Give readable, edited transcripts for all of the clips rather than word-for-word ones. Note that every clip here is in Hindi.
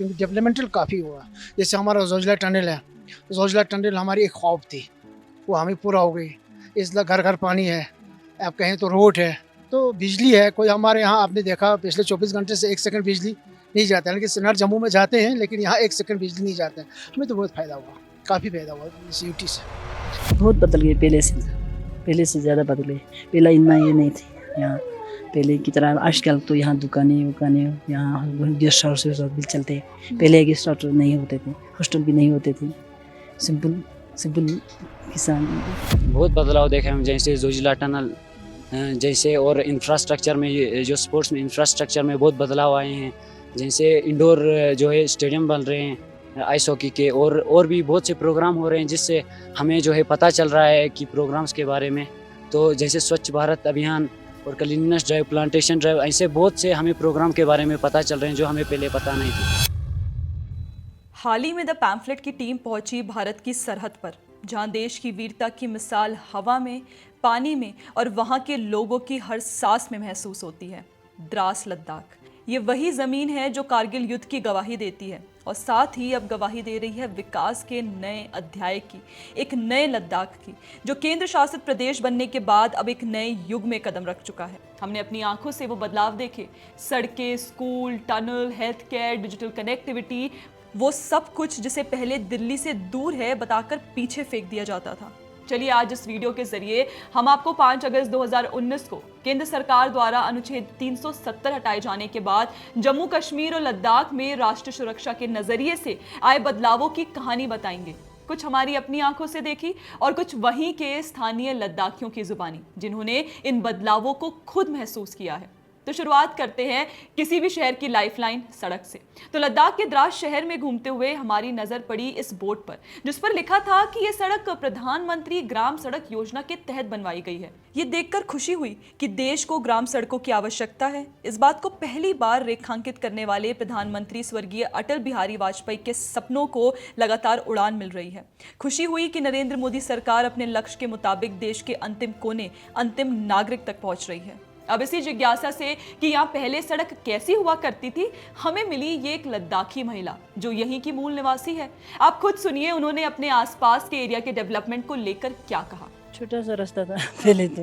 क्योंकि डेवलपमेंटल काफ़ी हुआ। जैसे हमारा जोजिला टनल है, जोजिला टनल हमारी एक ख्वाब थी, वो हमें पूरा हो गई। इसलिए घर घर पानी है, आप कहें तो रोड है, तो बिजली है। कोई हमारे यहाँ आपने देखा पिछले 24 घंटे से 1 सेकंड बिजली नहीं जाता है, लेकिन सिन्नर जम्मू में जाते हैं, लेकिन यहाँ 1 सेकंड बिजली नहीं जाता है। हमें तो बहुत फ़ायदा हुआ, काफ़ी फ़ायदा हुआ इस यूटी से। बहुत बदल गए पहले से ज़्यादा बदल गए। पहले इतना ये नहीं थी यहाँ, पहले की तरह। आजकल तो यहाँ दुकानें यहाँ गेस्ट हाउस भी चलते हैं। पहले गेस्ट हाउस नहीं होते थे, हॉस्टल भी नहीं होते थे, सिंपल किसान। बहुत बदलाव देखे हम, जैसे जोजिला टनल जैसे, और इंफ्रास्ट्रक्चर में जो स्पोर्ट्स में इंफ्रास्ट्रक्चर में बहुत बदलाव आए हैं। जैसे इंडोर जो है स्टेडियम बन रहे हैं आइस हॉकी के, और भी बहुत से प्रोग्राम हो रहे हैं, जिससे हमें जो है पता चल रहा है कि प्रोग्राम्स के बारे में। तो जैसे स्वच्छ भारत अभियान और क्लीननेस ड्राइव, प्लांटेशन ड्राइव, ऐसे बहुत से हमें प्रोग्राम के बारे में पता चल रहे हैं जो हमें पहले पता नहीं थी। हाल ही में द पैम्फलेट की टीम पहुंची भारत की सरहद पर, जहां देश की वीरता की मिसाल हवा में, पानी में और वहां के लोगों की हर सांस में महसूस होती है। द्रास लद्दाख, ये वही जमीन है जो कारगिल युद्ध की गवाही देती है, और साथ ही अब गवाही दे रही है विकास के नए अध्याय की, एक नए लद्दाख की, जो केंद्र शासित प्रदेश बनने के बाद अब एक नए युग में कदम रख चुका है। हमने अपनी आंखों से वो बदलाव देखे, सड़कें, school, tunnel, health care, digital connectivity, वो सब कुछ जिसे पहले दिल्ली से दूर है बताकर पीछे फेंक दिया जाता था। चलिए आज इस वीडियो के जरिए हम आपको 5 अगस्त 2019 को केंद्र सरकार द्वारा अनुच्छेद 370 हटाए जाने के बाद जम्मू कश्मीर और लद्दाख में राष्ट्रीय सुरक्षा के नजरिए से आए बदलावों की कहानी बताएंगे। कुछ हमारी अपनी आंखों से देखी और कुछ वहीं के स्थानीय लद्दाखियों की जुबानी, जिन्होंने इन बदलावों को खुद महसूस किया है। तो शुरुआत करते हैं किसी भी शहर की लाइफलाइन सड़क से। तो लद्दाख के द्रास शहर में घूमते हुए हमारी नजर पड़ी इस बोर्ड पर, जिस पर लिखा था कि यह सड़क प्रधानमंत्री ग्राम सड़क योजना के तहत बनवाई गई है। ये देखकर खुशी हुई कि देश को ग्राम सड़कों की आवश्यकता है। इस बात को पहली बार रेखांकित करने वाले प्रधानमंत्री स्वर्गीय अटल बिहारी वाजपेयी के सपनों को लगातार उड़ान मिल रही है। खुशी हुई कि नरेंद्र मोदी सरकार अपने लक्ष्य के मुताबिक देश के अंतिम कोने, अंतिम नागरिक तक पहुंच रही है। अब इसी जिज्ञासा से कि यहाँ पहले सड़क कैसी हुआ करती थी, हमें मिली ये एक लद्दाखी महिला जो यहीं की मूल निवासी है। आप खुद सुनिए उन्होंने अपने आसपास के एरिया के डेवलपमेंट को लेकर क्या कहा। छोटा सा रास्ता था पहले, तो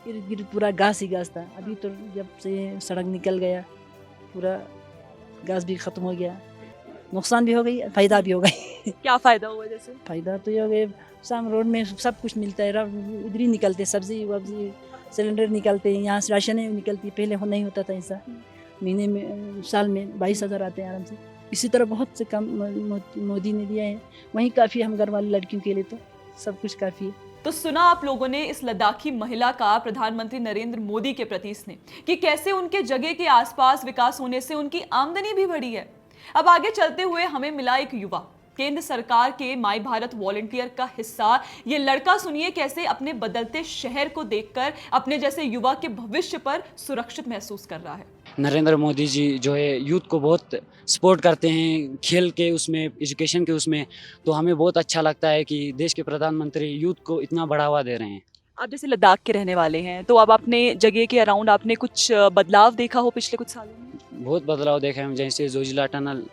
इर्द गिर्द पूरा घास ही घास था। अभी तो जब से सड़क निकल गया, पूरा घास भी खत्म हो गया। नुकसान भी हो गई, फायदा भी हो गई। क्या फायदा हुआ? जैसे फायदा तो ये हो गया, शाम रोड में सब कुछ मिलता है, उधर ही निकलते, सब्जी वब्जी, सिलेंडर निकलते हैं, यहाँ से राशन निकलती। पहले नहीं होता था ऐसा। महीने में, साल में 22,000 आते हैं आराम से। इसी तरह बहुत से काम मोदी ने दिया है, वहीं काफ़ी हम घर वाली लड़कियों के लिए तो सब कुछ काफ़ी है। तो सुना आप लोगों ने इस लद्दाखी महिला का प्रधानमंत्री नरेंद्र मोदी के प्रति स्नेह, कि कैसे उनके जगह के आसपास विकास होने से उनकी आमदनी भी बढ़ी है। अब आगे चलते हुए हमें मिला एक युवा, केंद्र सरकार के माई भारत वॉलंटियर का हिस्सा। ये लड़का सुनिए कैसे अपने बदलते शहर को देखकर अपने जैसे युवा के भविष्य पर सुरक्षित महसूस कर रहा है। नरेंद्र मोदी जी जो है यूथ को बहुत सपोर्ट करते हैं, खेल के उसमें, एजुकेशन के उसमें। तो हमें बहुत अच्छा लगता है कि देश के प्रधानमंत्री यूथ को इतना बढ़ावा दे रहे हैं। आप जैसे लद्दाख के रहने वाले हैं, तो अब अपने जगह के अराउंड आपने कुछ बदलाव देखा हो पिछले कुछ सालों में? बहुत बदलाव देखे हम, जैसे जोजिला टनल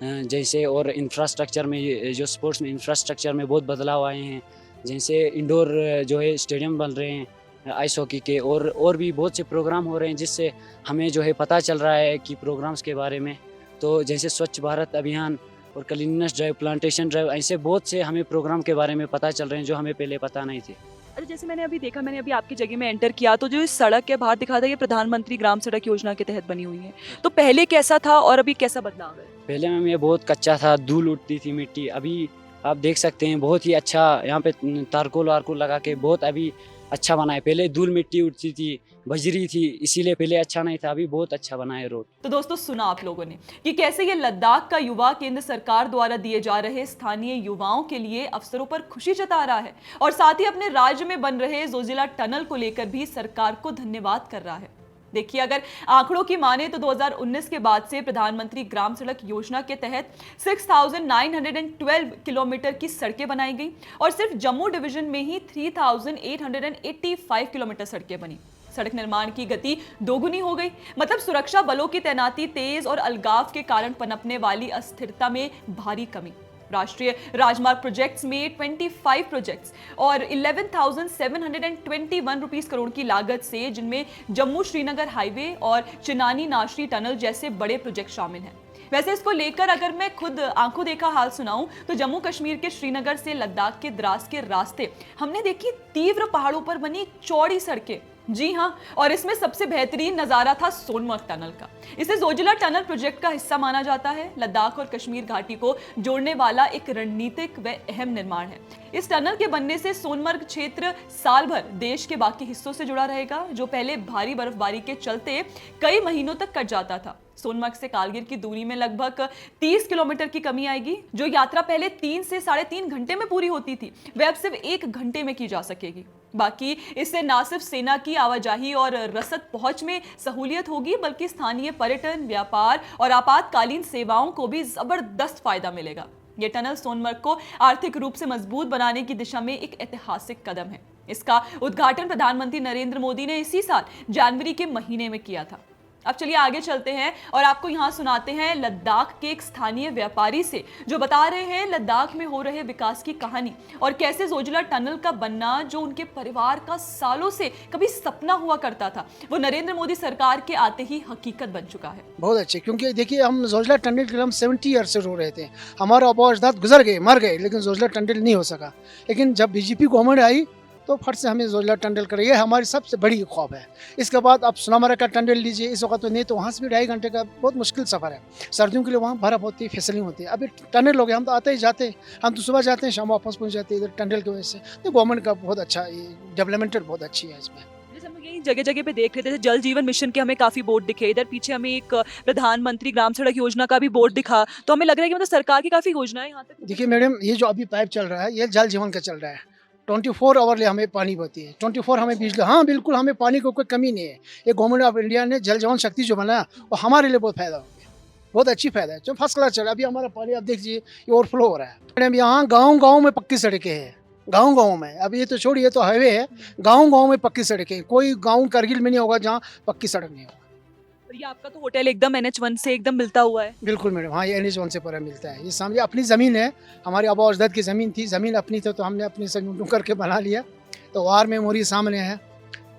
जैसे, और इंफ्रास्ट्रक्चर में जो स्पोर्ट्स में इंफ्रास्ट्रक्चर में बहुत बदलाव आए हैं। जैसे इंडोर जो है स्टेडियम बन रहे हैं आइस हॉकी के, और भी बहुत से प्रोग्राम हो रहे हैं, जिससे हमें जो है पता चल रहा है कि प्रोग्राम्स के बारे में। तो जैसे स्वच्छ भारत अभियान और क्लीननेस ड्राइव, प्लांटेशन ड्राइव, ऐसे बहुत से हमें प्रोग्राम के बारे में पता चल रहे हैं जो हमें पहले पता नहीं थे। अरे जैसे मैंने अभी देखा, मैंने अभी आपकी जगह में एंटर किया, तो जो इस सड़क के बाहर दिखा था, ये प्रधानमंत्री ग्राम सड़क योजना के तहत बनी हुई है। तो पहले कैसा था और अभी कैसा बदलाव है? पहले में ये बहुत कच्चा था, धूल उड़ती थी, मिट्टी। अभी आप देख सकते हैं बहुत ही अच्छा, यहाँ पे तारकोल वारकोल लगा के बहुत अभी अच्छा बना है। पहले धूल मिट्टी उड़ती थी, बजरी थी, इसीलिए पहले अच्छा नहीं था। अभी बहुत अच्छा बना है रोड। तो दोस्तों सुना आप लोगों ने कि कैसे ये लद्दाख का युवा केंद्र सरकार द्वारा दिए जा रहे स्थानीय युवाओं के लिए अवसरों पर खुशी जता रहा है, और साथ ही अपने राज्य में बन रहे जोजिला टनल को लेकर भी सरकार को धन्यवाद कर रहा है। देखिए, अगर आंकड़ों की माने तो 2019 के बाद से प्रधानमंत्री ग्राम सड़क योजना के तहत 6,912 किलोमीटर की सड़कें बनाई गई, और सिर्फ जम्मू डिवीजन में ही 3,885 किलोमीटर सड़कें बनी। सड़क निर्माण की गति दोगुनी हो गई। मतलब सुरक्षा बलों की तैनाती तेज और अलगाव के कारण पनपने वाली अस्थिरता में भारी कमी। राष्ट्रीय राजमार्ग प्रोजेक्ट्स में 25 प्रोजेक्ट्स और 11,721 रुपीस करोड़ की लागत से, जिनमें जम्मू श्रीनगर हाईवे और चिनानी नाशरी टनल जैसे बड़े प्रोजेक्ट शामिल हैं। वैसे इसको लेकर अगर मैं खुद आंखों देखा हाल सुनाऊं तो जम्मू कश्मीर के श्रीनगर से लद्दाख के द्रास के रास्ते हमने देखी तीव्र पहाड़ों पर बनी चौड़ी सड़कें। जी हाँ, और इसमें सबसे बेहतरीन नजारा था सोनमर्ग टनल का। इसे जोजिला टनल प्रोजेक्ट का हिस्सा माना जाता है। लद्दाख और कश्मीर घाटी को जोड़ने वाला एक रणनीतिक व अहम निर्माण है। इस टनल के बनने से सोनमर्ग क्षेत्र साल भर देश के बाकी हिस्सों से जुड़ा रहेगा, जो पहले भारी बर्फबारी के चलते कई महीनों तक कट जाता था। सोनमर्ग से कालगिर की दूरी में लगभग 30 किलोमीटर की कमी आएगी। जो यात्रा पहले 3 से 3.5 घंटे में पूरी होती थी, वह अब सिर्फ 1 घंटे में की जा सकेगी। बाकी इससे न सिर्फ सेना की आवाजाही और रसद पहुंच में सहूलियत होगी, बल्कि स्थानीय पर्यटन, व्यापार और आपातकालीन सेवाओं को भी जबरदस्त फायदा मिलेगा। ये टनल सोनमर्ग को आर्थिक रूप से मजबूत बनाने की दिशा में एक ऐतिहासिक कदम है। इसका उद्घाटन प्रधानमंत्री नरेंद्र मोदी ने इसी साल जनवरी के महीने में किया था। अब चलिए आगे चलते हैं और आपको यहाँ सुनाते हैं लद्दाख के एक स्थानीय व्यापारी से, जो बता रहे हैं लद्दाख में हो रहे विकास की कहानी और कैसे जोजिला टनल का बनना, जो उनके परिवार का सालों से कभी सपना हुआ करता था, वो नरेंद्र मोदी सरकार के आते ही हकीकत बन चुका है। बहुत अच्छे, क्योंकि देखिए हम जोजिला टनल के लिए हम 70 ईयर से रो रहे थे। हमारे आबा अजदाद गुजर गए, मर गए, लेकिन जोजिला टनल नहीं हो सका। लेकिन जब बीजेपी गवर्नमेंट आई तो फट से हमें जोजिला टनल कर, ये हमारी सबसे बड़ी ख्वाब है। इसके बाद आप सोनामर्ग का टनल लीजिए, इस वक्त तो नहीं, तो वहाँ से भी 2.5 घंटे का बहुत मुश्किल सफ़र है। सर्दियों के लिए वहाँ बर्फ होती है, फिसलिंग होती है। अभी टनल हो गया, हम तो आते ही जाते, हम तो सुबह जाते हैं, शाम वापस पहुँच जाते हैं इधर टनल की वजह से। तो गवर्नमेंट का बहुत अच्छा डेवलपमेंट बहुत अच्छी है इसमें। जैसे हम यही जगह जगह पे देख रहे थे, जल जीवन मिशन के हमें काफी बोर्ड दिखे, इधर पीछे हमें एक प्रधानमंत्री ग्राम सड़क योजना का भी बोर्ड दिखा, तो हमें लग रहा है कि मतलब सरकार की काफी योजनाएं यहाँ तक। देखिए मैडम, ये जो अभी पाइप चल रहा है, ये जल जीवन का चल रहा है। 24 आवर ले हमें पानी होती है, 24 हमें बिजली, हाँ बिल्कुल, हमें पानी को कोई कमी नहीं है। ये गवर्नमेंट ऑफ इंडिया ने जल जीवन शक्ति जो बनाया, वो हमारे लिए बहुत फायदा हो गया, बहुत अच्छी फायदा है। जो फर्स्ट क्लास चल रहा है। अभी हमारा पानी आप देख लीजिए, ये ओवरफ्लो हो रहा है। मैडम यहाँ गाँव में पक्की सड़कें हैं, गाँव में। अब ये तो छोड़िए, तो हाईवे है, गाँव में पक्की सड़कें। कोई गाँव कारगिल में नहीं होगा जहाँ पक्की सड़क नहीं होगा। और ये आपका तो होटल एकदम NH1 से एकदम मिलता हुआ है। बिल्कुल मैडम, हाँ ये NH1 से पूरा मिलता है। ये समझिए अपनी ज़मीन है, हमारी आबा अजदाद की ज़मीन थी, ज़मीन अपनी थी, तो हमने अपनी से ढूंढ करके बना लिया। तो वार मेमोरी सामने है,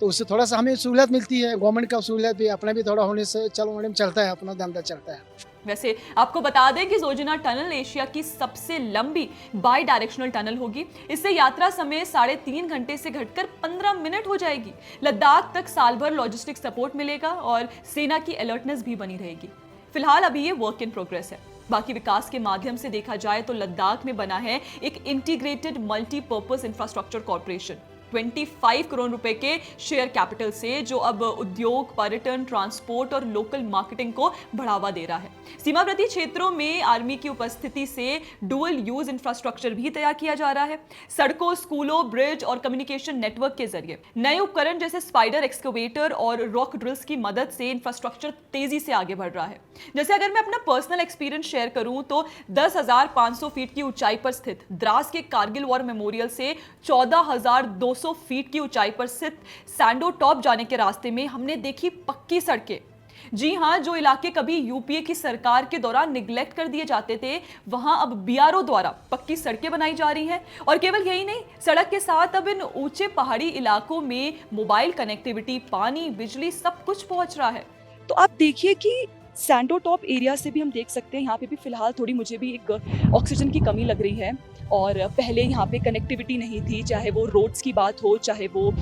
तो उससे थोड़ा सा हमें सहूलियत मिलती है। गवर्नमेंट का सहूलियत भी, अपना भी थोड़ा होने से चलो मैडम चलता है, अपना धंधा चलता है। वैसे आपको बता दें कि जोजिला टनल एशिया की सबसे लंबी बाई डायरेक्शनल टनल होगी। इससे यात्रा समय 3.5 घंटे से घटकर 15 मिनट हो जाएगी। लद्दाख तक साल भर लॉजिस्टिक सपोर्ट मिलेगा और सेना की अलर्टनेस भी बनी रहेगी। फिलहाल अभी ये वर्क इन प्रोग्रेस है। बाकी विकास के माध्यम से देखा जाए तो लद्दाख में बना है एक integrated multipurpose infrastructure corporation. 25 crore रुपए के शेयर कैपिटल से, जो अब उद्योग, पर्यटन, ट्रांसपोर्ट और लोकल मार्केटिंग को बढ़ावा दे रहा है। सीमावर्ती क्षेत्रों में आर्मी की उपस्थिति से डुअल यूज इंफ्रास्ट्रक्चर भी तैयार किया जा रहा है। सड़कों, स्कूलों, ब्रिज और कम्युनिकेशन नेटवर्क के जरिए नए उपकरण जैसे स्पाइडर एक्सकवेटर और रॉक ड्रिल्स की मदद से इंफ्रास्ट्रक्चर तेजी से आगे बढ़ रहा है। जैसे अगर मैं अपना पर्सनल एक्सपीरियंस शेयर करूं तो 10,500 फीट की ऊंचाई पर स्थित द्रास के कारगिल वॉर मेमोरियल से 14,200 फीट की ऊंचाई पर स्थित सैंडो टॉप जाने के रास्ते में हमने देखी पक्की सड़कें। जी हां, जो इलाके कभी यूपीए की सरकार के दौरान निगलेक्ट कर दिए जाते थे, वहां अब बीआरओ द्वारा पक्की सड़कें बनाई जा रही हैं। और केवल यही नहीं, सड़क के साथ अब इन ऊंचे पहाड़ी इलाकों में मोबाइल कनेक्टिविटी, पानी, बिजली सब कुछ पहुंच रहा है। तो आप देखिए कि सैंडो टॉप एरिया से भी हम देख सकते हैं, यहाँ पे भी फिलहाल थोड़ी मुझे भी एक ऑक्सीजन की कमी लग रही है। और पहले यहाँ पे कनेक्टिविटी नहीं थी, चाहे वो रोड्स की बात हो, चाहे वो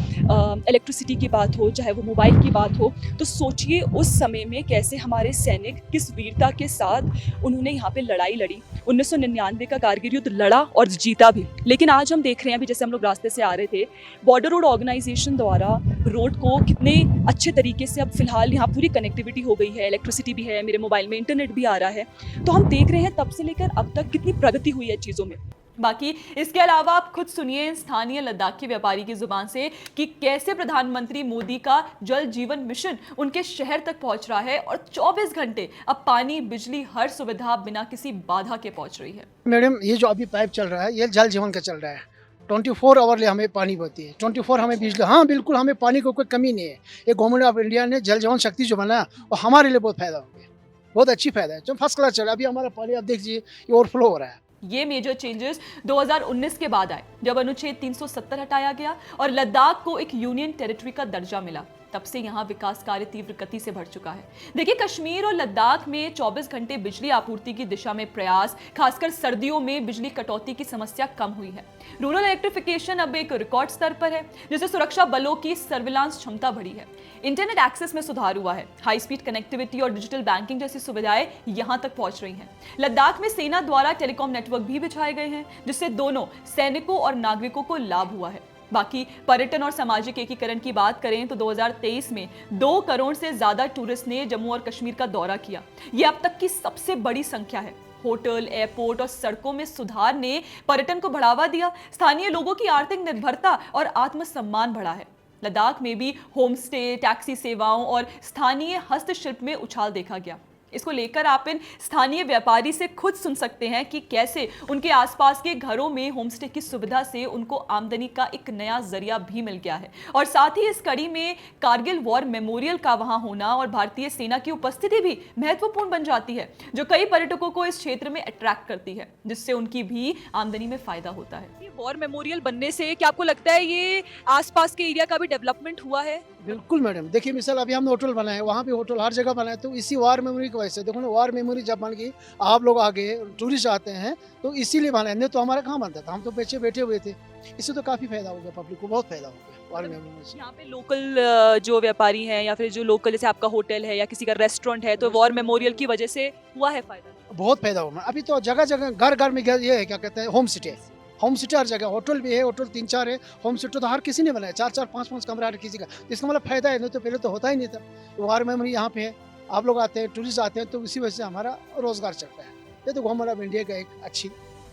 इलेक्ट्रिसिटी की बात हो, चाहे वो मोबाइल की बात हो। तो सोचिए उस समय में कैसे हमारे सैनिक किस वीरता के साथ उन्होंने यहाँ पे लड़ाई लड़ी। 1999 का कारगिल युद्ध लड़ा और जीता भी। लेकिन आज हम देख रहे हैं, अभी जैसे हम लोग रास्ते से आ रहे थे, बॉर्डर रोड ऑर्गेनाइजेशन द्वारा रोड को कितने अच्छे तरीके से अब फिलहाल यहाँ पूरी कनेक्टिविटी हो गई है, इलेक्ट्रिसिटी भी है, मेरे मोबाइल में इंटरनेट भी आ रहा है। तो हम देख रहे हैं तब से लेकर अब तक कितनी प्रगति हुई है चीज़ों में। बाकी इसके अलावा आप खुद सुनिए स्थानीय लद्दाखी व्यापारी की जुबान से कि कैसे प्रधानमंत्री मोदी का जल जीवन मिशन उनके शहर तक पहुंच रहा है और 24 घंटे अब पानी, बिजली, हर सुविधा बिना किसी बाधा के पहुंच रही है। मैडम, ये जो अभी पाइप चल रहा है, ये जल जीवन का चल रहा है। 24 आवरली हमें पानी बहती है, 24 हमें बिजली, हाँ बिल्कुल हमें पानी को कोई कमी नहीं है। ये गवर्नमेंट ऑफ इंडिया ने जल जीवन शक्ति जो बनाया वो हमारे लिए बहुत फायदा हो गया, बहुत अच्छी फायदा है, जो फर्स्ट क्लास चल रहा है। अभी हमारा पानी आप देखिए ये ओवरफ्लो हो रहा है। ये मेजर चेंजेस 2019 के बाद आए जब अनुच्छेद 370 हटाया गया और लद्दाख को एक यूनियन टेरिटरी का दर्जा मिला। तब से यहाँ विकास कार्य तीव्र गति से बढ़ चुका है। देखिए, कश्मीर और लद्दाख में 24 घंटे बिजली आपूर्ति की दिशा में प्रयास, खासकर सर्दियों में बिजली कटौती की समस्या कम हुई है। रूरल इलेक्ट्रिफिकेशन अब एक रिकॉर्ड स्तर पर है, जिससे सुरक्षा बलों की सर्विलांस क्षमता बढ़ी है। इंटरनेट एक्सेस में सुधार हुआ है, हाई स्पीड कनेक्टिविटी और डिजिटल बैंकिंग जैसी सुविधाएं यहां तक पहुंच रही हैं। लद्दाख में सेना द्वारा टेलीकॉम नेटवर्क भी बिछाए गए हैं, जिससे दोनों सैनिकों और नागरिकों को लाभ हुआ है। बाकी पर्यटन और सामाजिक एकीकरण की बात करें तो 2023 में 2 करोड़ से ज्यादा टूरिस्ट ने जम्मू और कश्मीर का दौरा किया। यह अब तक की सबसे बड़ी संख्या है। होटल, एयरपोर्ट और सड़कों में सुधार ने पर्यटन को बढ़ावा दिया, स्थानीय लोगों की आर्थिक निर्भरता और आत्मसम्मान बढ़ा है। लद्दाख में भी होम स्टे, टैक्सी सेवाओं और स्थानीय हस्तशिल्प में उछाल देखा गया। इसको लेकर आप इन स्थानीय व्यापारी से खुद सुन सकते हैं कि कैसे उनके आसपास के घरों में होमस्टे की सुविधा से उनको आमदनी का एक नया जरिया भी मिल गया है। और साथ ही इस कड़ी में कारगिल वॉर मेमोरियल का वहां होना और भारतीय सेना की उपस्थिति भी महत्वपूर्ण बन जाती है, जो कई पर्यटकों को इस क्षेत्र में अट्रैक्ट करती है, जिससे उनकी भी आमदनी में फायदा होता है। ये वॉर मेमोरियल बनने से क्या आपको लगता है ये आसपास के एरिया का भी डेवलपमेंट हुआ है? बिल्कुल मैडम, देखिए मिसाल अभी हमने होटल बनाए, वहाँ भी होटल हर जगह बनाए, तो इसी वार मेमोरी की वजह से देखो ना, वार मेमोरी जब बन गई, आप लोग आगे टूरिस्ट आते हैं तो इसीलिए बनाए, नहीं तो हमारा कहाँ बनता था, हम तो पीछे बैठे हुए थे। इससे तो काफ़ी फायदा हो गया, पब्लिक को बहुत फायदा हो गया वार मेमोरी से। यहाँ पे लोकल जो व्यापारी हैं या फिर जो लोकल जैसे आपका होटल है या किसी का रेस्टोरेंट है, तो वॉर मेमोरियल की वजह से हुआ है फायदा? बहुत फायदा हुआ। अभी तो जगह जगह घर घर में ये है, क्या कहते हैं, होम स्टे। होम स्टे हर जगह, होटल भी है, होटल 3-4 है, होम स्टे तो हर किसी ने बनाया, 4-4, 5-5 कमरा हर किसी का। इसका मतलब फायदा है, नहीं तो पहले तो होता ही नहीं था। वार मेमोरी यहाँ पे है, आप लोग आते हैं, टूरिस्ट आते हैं, तो इसी वजह से हमारा रोजगार चलता है। ये तो गवर्नमेंट ऑफ इंडिया का एक अच्छी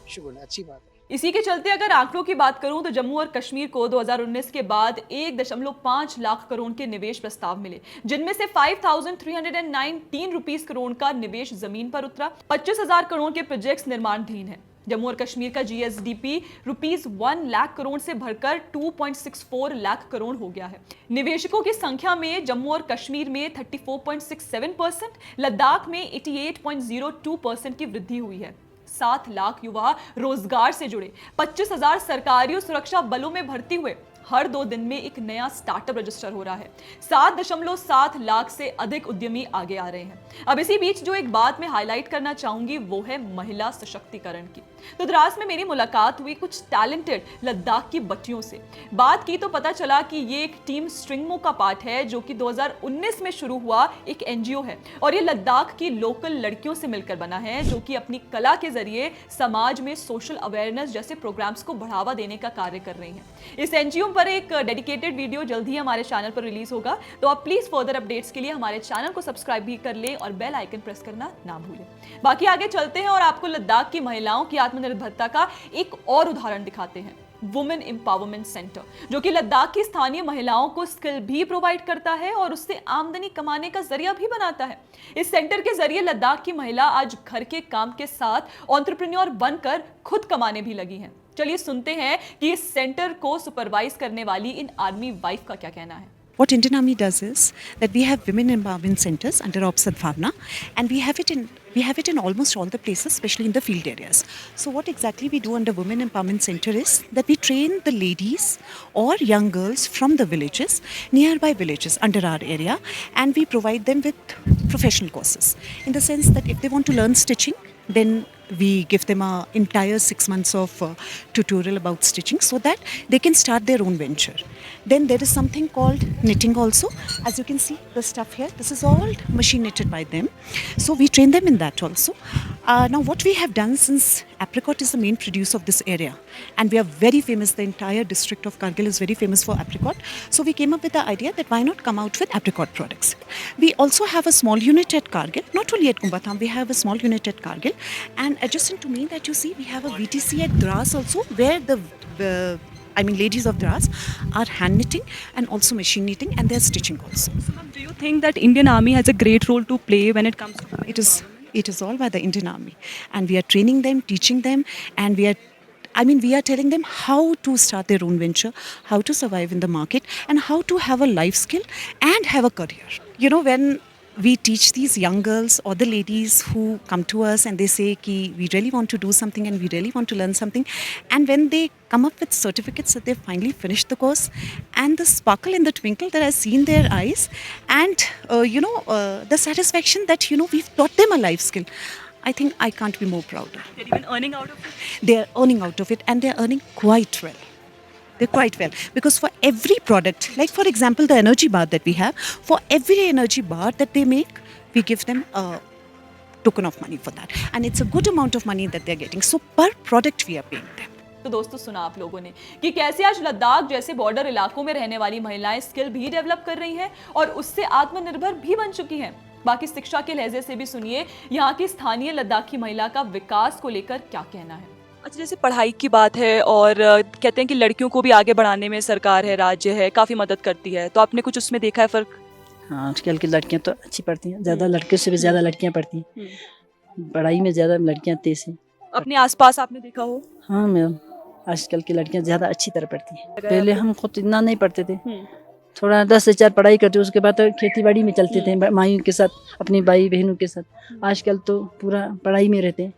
शुक्र है, अच्छी बात है। इसी के चलते अगर आंकड़ों की बात करूं तो जम्मू और कश्मीर को 2019 के बाद 1.5 लाख करोड़ के निवेश प्रस्ताव मिले, जिनमें से 5,319 रुपीस करोड़ का निवेश जमीन पर उतरा। 25,000 करोड़ के प्रोजेक्ट्स निर्माणाधीन हैं। जम्मू और कश्मीर का जीएसडीपी रुपीस 1 लाख करोड़ से बढ़कर 2.64 लाख करोड़ हो गया है। निवेशकों की संख्या में जम्मू और कश्मीर में 34.67%, लद्दाख में 88.02% की वृद्धि हुई है। 7 लाख युवा रोजगार से जुड़े, 25,000 सरकारी और सुरक्षा बलों में भर्ती हुए। हर 2 दिन में एक नया स्टार्टअप रजिस्टर हो रहा है। 7.7 लाख से अधिक उद्यमी आगे आ रहे हैं। अब इसी बीच जो एक बात मैं हाईलाइट करना चाहूंगी वो है महिला सशक्तिकरण की। तो द्रास में मेरी मुलाकात हुई कुछ टैलेंटेड लद्दाख की बच्चियों से। बात की तो पता चला कि ये एक टीम स्ट्रिंगमो का पार्ट है, जो कि 2019 में शुरू हुआ एक एनजीओ है और ये लद्दाख की लोकल लड़कियों से मिलकर बना है, जो कि अपनी कला के जरिए समाज में सोशल अवेयरनेस जैसे प्रोग्राम्स को बढ़ावा देने का कार्य कर रही हैं। इस एनजीओ पर एक डेडिकेटेड वीडियो जल्द ही हमारे चैनल पर रिलीज होगा, तो आप प्लीज फर्दर अपडेट्स के लिए हमारे चैनल को सब्सक्राइब भी कर लें और बेल आइकन प्रेस करना ना भूलें। बाकी आगे चलते हैं और आपको लद्दाख की महिलाओं की आत्मनिर्भरता का एक और उदाहरण दिखाते हैं, वुमेन एम्पावरमेंट सेंटर, जो कि लद्दाख की स्थानीय महिलाओं को स्किल भी प्रोवाइड करता है और उससे आमदनी कमाने का जरिया भी बनाता है। इस सेंटर के जरिए लद्दाख की महिला आज घर के काम के साथ एंटरप्रेन्योर बनकर खुद कमाने भी लगी हैं। चलिए सुनते हैं कि इस सेंटर को सुपरवाइज करने वाली इन आर्मी वाइफ का क्या कहना है। What Indian Army does is that we have women empowerment centers under Ops Sadbhavna, and we have it in almost all the places, especially in the field areas. So what exactly we do under Women Empowerment Center is that we train the ladies or young girls from the villages, nearby villages under our area, and we provide them with professional courses. In the sense that if they want to learn stitching, then we give them an entire 6 months of tutorial about stitching so that they can start their own venture. Then there is something called knitting also. As you can see, the stuff here, this is all machine knitted by them. So we train them in that also. Now what we have done, since apricot is the main produce of this area and we are very famous, the entire district of Kargil is very famous for apricot. So we came up with the idea that why not come out with apricot products. We also have a small unit at Kargil, not only at Kumbatham, we have a small unit at Kargil, and adjacent to me that you see, we have a VTC at Dras also, where ladies of Dras are hand knitting and also machine knitting, and they are stitching also. So, ma'am, do you think that Indian Army has a great role to play when it comes to It is all by the Indian Army, and we are training them, teaching them, and we are I mean, we are telling them how to start their own venture, how to survive in the market, and how to have a life skill and have a career. You know, when we teach these young girls or the ladies who come to us and they say ki we really want to do something and we really want to learn something, and when they come up with certificates that they've finally finished the course, and the sparkle and the twinkle that I see in their eyes, and the satisfaction that we've taught them a life skill, I think I can't be more prouder. They're even earning out of it. They're earning out of it, and they're earning quite well. They're quite well, because for every product, like for example the energy bar that we have, for every energy bar that they make, we give them a token of money for that, and it's a good amount of money that they're getting. So per product we are paying them. तो दोस्तों सुना आप लोगों ने कि कैसे आज लद्दाख जैसे बॉर्डर इलाकों में रहने वाली महिलाएं स्किल भी डेवलप कर रही हैं और उससे आत्मनिर्भर भी बन चुकी हैं। बाकी शिक्षा के लहजे से भी सुनिए यहाँ की स्थानीय लद्दाखी महिला का विकास को लेकर क्या कहना है। अच्छा, जैसे पढ़ाई की बात है और कहते हैं कि लड़कियों को भी आगे बढ़ाने में सरकार है, राज्य है, काफ़ी मदद करती है, तो आपने कुछ उसमें देखा है फ़र्क? हाँ, आजकल की लड़कियां तो अच्छी पढ़ती हैं, ज़्यादा लड़कियों से भी ज़्यादा लड़कियां पढ़ती हैं, पढ़ाई में ज़्यादा लड़कियां तेज हैं। अपने आसपास आपने देखा हो? हाँ मैम, आजकल की लड़कियां ज़्यादा अच्छी तरह पढ़ती हैं। पहले हम खुद इतना नहीं पढ़ते थे, थोड़ा 10 से 4 पढ़ाई करते, उसके बाद तो खेती बाड़ी में चलते थे माइयों के साथ, अपनी भाई बहनों के साथ। आजकल तो पूरा पढ़ाई में रहते हैं।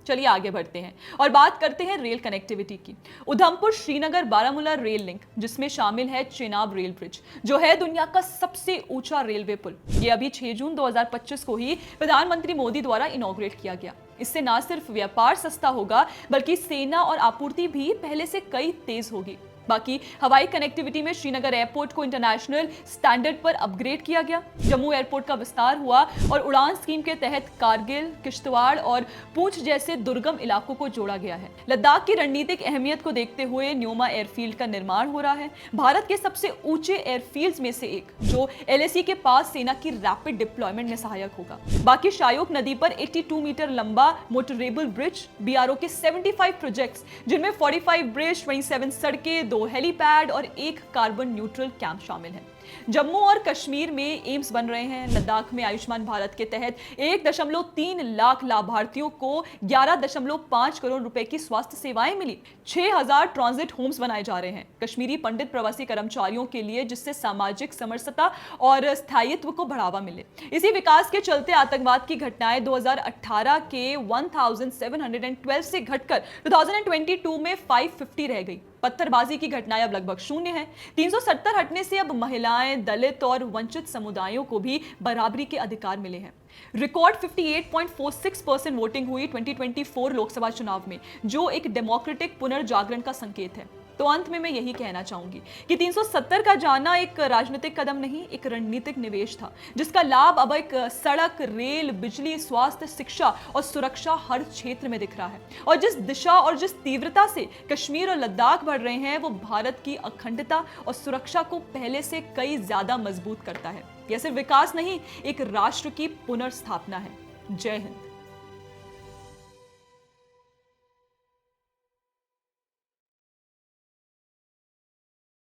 चलिए आगे बढ़ते हैं और बात करते हैं रेल कनेक्टिविटी की। उधमपुर श्रीनगर बारामूला रेल लिंक, जिसमें शामिल है चेनाब रेल ब्रिज, जो है दुनिया का सबसे ऊंचा रेलवे पुल। ये अभी 6 जून 2025 को ही प्रधानमंत्री मोदी द्वारा इनॉग्रेट किया गया। इससे न सिर्फ व्यापार सस्ता होगा, बल्कि सेना और आपूर्ति भी पहले से कई तेज होगी। बाकी हवाई कनेक्टिविटी में श्रीनगर एयरपोर्ट को इंटरनेशनल स्टैंडर्ड पर अपग्रेड किया गया, जम्मू एयरपोर्ट का विस्तार हुआ और उड़ान स्कीम के तहत कारगिल, किश्तवाड़ और पूंछ जैसे दुर्गम इलाकों को जोड़ा गया है। लद्दाख की रणनीतिक अहमियत को देखते हुए न्योमा एयरफील्ड का निर्माण हो रहा है, भारत के सबसे ऊंचे एयरफील्ड्स में से एक, जो LAC के पास सेना की रैपिड डिप्लॉयमेंट में सहायक होगा। बाकी शायोक नदी पर 82 मीटर लंबा मोटरेबल ब्रिज, BRO के 75 प्रोजेक्ट्स, जिनमें 45 ब्रिज, 27 सड़कें, 2 हेलीपैड और 1 कार्बन न्यूट्रल कैंप शामिल है। जम्मू और कश्मीर में एम्स बन रहे हैं। लद्दाख में आयुष्मान भारत के तहत 1.3 लाख लाभार्थियों को 11.5 करोड़ रुपए की स्वास्थ्य सेवाएं मिली। 6000 ट्रांजिट होम्स बनाए जा रहे हैं कश्मीरी पंडित प्रवासी कर्मचारियों के लिए, जिससे सामाजिक समरसता और स्थायित्व को बढ़ावा मिले। इसी विकास के चलते आतंकवाद की घटनाएं 2018 के 1712 से घटकर 2022 में 550 रह गई। पत्थरबाजी की घटनाएं अब लगभग 0 हैं। 370 हटने से अब महिलाएं, दलित और वंचित समुदायों को भी बराबरी के अधिकार मिले हैं। रिकॉर्ड 58.46% वोटिंग हुई 2024 लोकसभा चुनाव में, जो एक डेमोक्रेटिक पुनर्जागरण का संकेत है। तो अंत में मैं यही कहना चाहूंगी कि 370 का जाना एक राजनीतिक कदम नहीं, एक रणनीतिक निवेश था, जिसका लाभ अब एक सड़क, रेल, बिजली, स्वास्थ्य, शिक्षा और सुरक्षा हर क्षेत्र में दिख रहा है। और जिस दिशा और जिस तीव्रता से कश्मीर और लद्दाख बढ़ रहे हैं, वो भारत की अखंडता और सुरक्षा को पहले से कई ज्यादा मजबूत करता है। यह सिर्फ विकास नहीं, एक राष्ट्र की पुनर्स्थापना है। जय हिंद।